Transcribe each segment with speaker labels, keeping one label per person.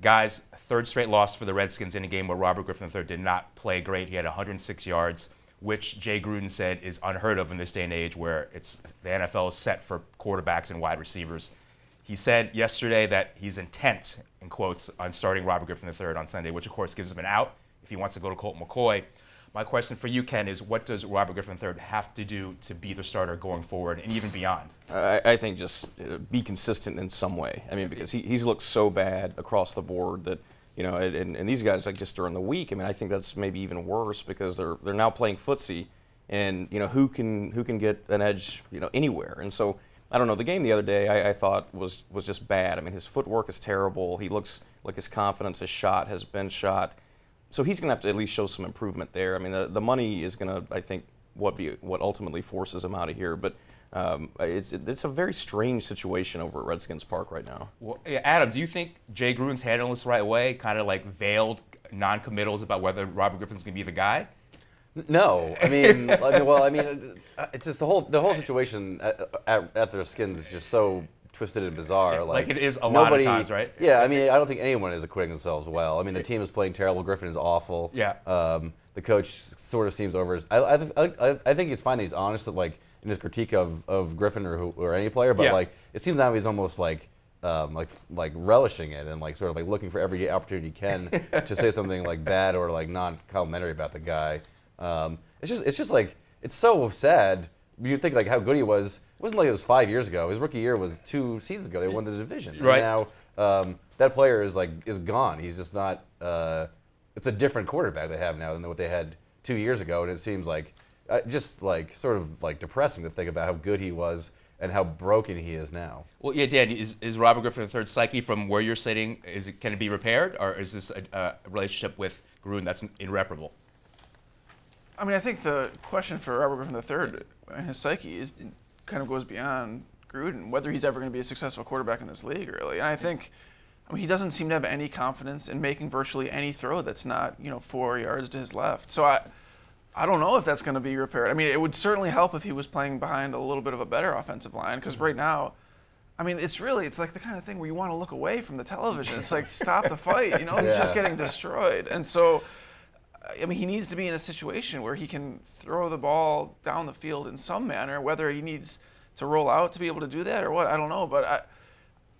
Speaker 1: Guys, third straight loss for the Redskins in a game where Robert Griffin III did not play great. He had 106 yards, which Jay Gruden said is unheard of in this day and age where the NFL is set for quarterbacks and wide receivers. He said yesterday that he's intent, in quotes, on starting Robert Griffin III on Sunday, which of course gives him an out if he wants to go to Colt McCoy. My question for you, Ken, is what does Robert Griffin III have to do to be the starter going forward and even beyond?
Speaker 2: I think just be consistent in some way. I mean, because he's looked so bad across the board that, you know, and these guys, like, just during the week, I mean, I think that's maybe even worse because they're now playing footsie, and, you know, who can get an edge, you know, anywhere. And so, I don't know, the game the other day I thought was just bad. I mean, his footwork is terrible. He looks like his confidence, his shot has been shot. So he's going to have to at least show some improvement there. I mean, the money is going to, I think, what ultimately forces him out of here. But it's a very strange situation over at Redskins Park right now.
Speaker 1: Well, Adam, do you think Jay Gruden's handling this the right way, kind of like veiled non-committals about whether Robert Griffin's going to be the guy?
Speaker 3: No, I mean, it's just the whole situation at the Redskins is just so twisted and bizarre.
Speaker 1: Like it is a lot of times, right?
Speaker 3: Yeah, I mean, I don't think anyone is acquitting themselves well. I mean, the team is playing terrible. Griffin is awful.
Speaker 1: Yeah.
Speaker 3: The coach sort of seems over his. I think it's fine that he's honest, that, like, in his critique of Griffin or any player, but like it seems now he's almost like relishing it and, like, sort of like looking for every opportunity he can to say something like bad or like non-complimentary about the guy. It's just like, it's so sad. You think like how good he was. It wasn't like it was 5 years ago. His rookie year was 2 seasons ago. They won the division.
Speaker 1: Right.
Speaker 3: And now that player is gone. He's just not. It's a different quarterback they have now than what they had 2 years ago. And it seems like just like sort of like depressing to think about how good he was and how broken he is now.
Speaker 1: Well, yeah, Dan, is Robert Griffin III's psyche from where you're sitting? Can it be repaired, or is this a relationship with Gruden that's irreparable?
Speaker 4: I mean, I think the question for Robert Griffin III and his psyche kind of goes beyond Gruden, whether he's ever going to be a successful quarterback in this league, really. And I think, I mean, he doesn't seem to have any confidence in making virtually any throw that's not, 4 yards to his left. So I don't know if that's going to be repaired. I mean, it would certainly help if he was playing behind a little bit of a better offensive line, because right now, I mean, it's like the kind of thing where you want to look away from the television. It's like, stop the fight, He's just getting destroyed. And so, I mean, he needs to be in a situation where he can throw the ball down the field in some manner, whether he needs to roll out to be able to do that or what, I don't know. But,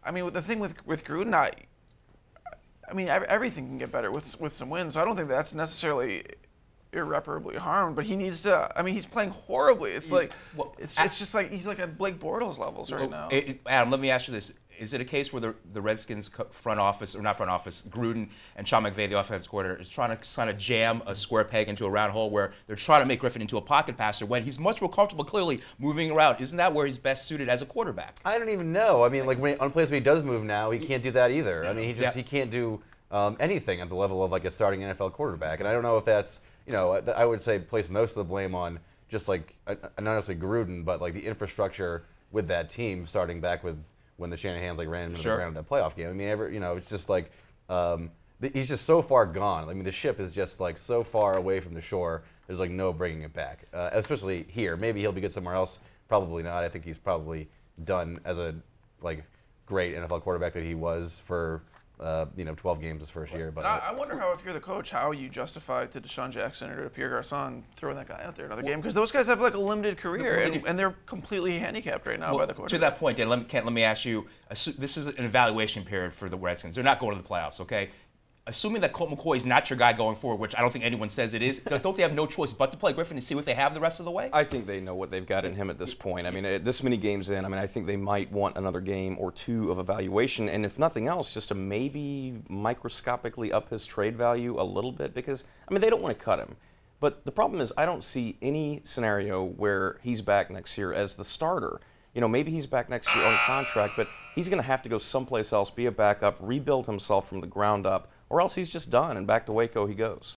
Speaker 4: I mean, the thing with Gruden, I mean, everything can get better with some wins. So I don't think that's necessarily irreparably harmed, but he needs to. I mean, he's playing horribly. It's just like he's like at Blake Bortles levels right now.
Speaker 1: Adam, let me ask you this: is it a case where the Redskins front office, or not front office, Gruden and Sean McVay, the offensive coordinator, is trying to kind of jam a square peg into a round hole, where they're trying to make Griffin into a pocket passer when he's much more comfortable, clearly moving around? Isn't that where he's best suited as a quarterback?
Speaker 3: I don't even know. I mean, like on plays where he does move now, he can't do that either. I mean, he can't do anything at the level of like a starting NFL quarterback. And I don't know if that's, I would say place most of the blame on just like, not necessarily Gruden, but like the infrastructure with that team, starting back with when the Shanahans like ran into the ground in that playoff game. I mean, it's just like he's just so far gone. I mean, the ship is just like so far away from the shore. There's like no bringing it back, especially here. Maybe he'll be good somewhere else. Probably not. I think he's probably done as a like great NFL quarterback that he was for 12 games his first year. But
Speaker 4: I wonder how, if you're the coach, how you justify to Deshaun Jackson or to Pierre Garçon throwing that guy out there another game, because those guys have like a limited career and they're completely handicapped right now by the quarterback.
Speaker 1: To that point, Dan, let me ask you, this is an evaluation period for the Redskins. They're not going to the playoffs, okay? Assuming that Colt McCoy is not your guy going forward, which I don't think anyone says it is, don't they have no choice but to play Griffin and see what they have the rest of the way?
Speaker 2: I think they know what they've got in him at this point. I mean, this many games in, I think they might want another game or two of evaluation, and if nothing else, just to maybe microscopically up his trade value a little bit, because, I mean, they don't want to cut him. But the problem is I don't see any scenario where he's back next year as the starter. Maybe he's back next year on contract, but he's going to have to go someplace else, be a backup, rebuild himself from the ground up, or else he's just done, and back to Waco he goes.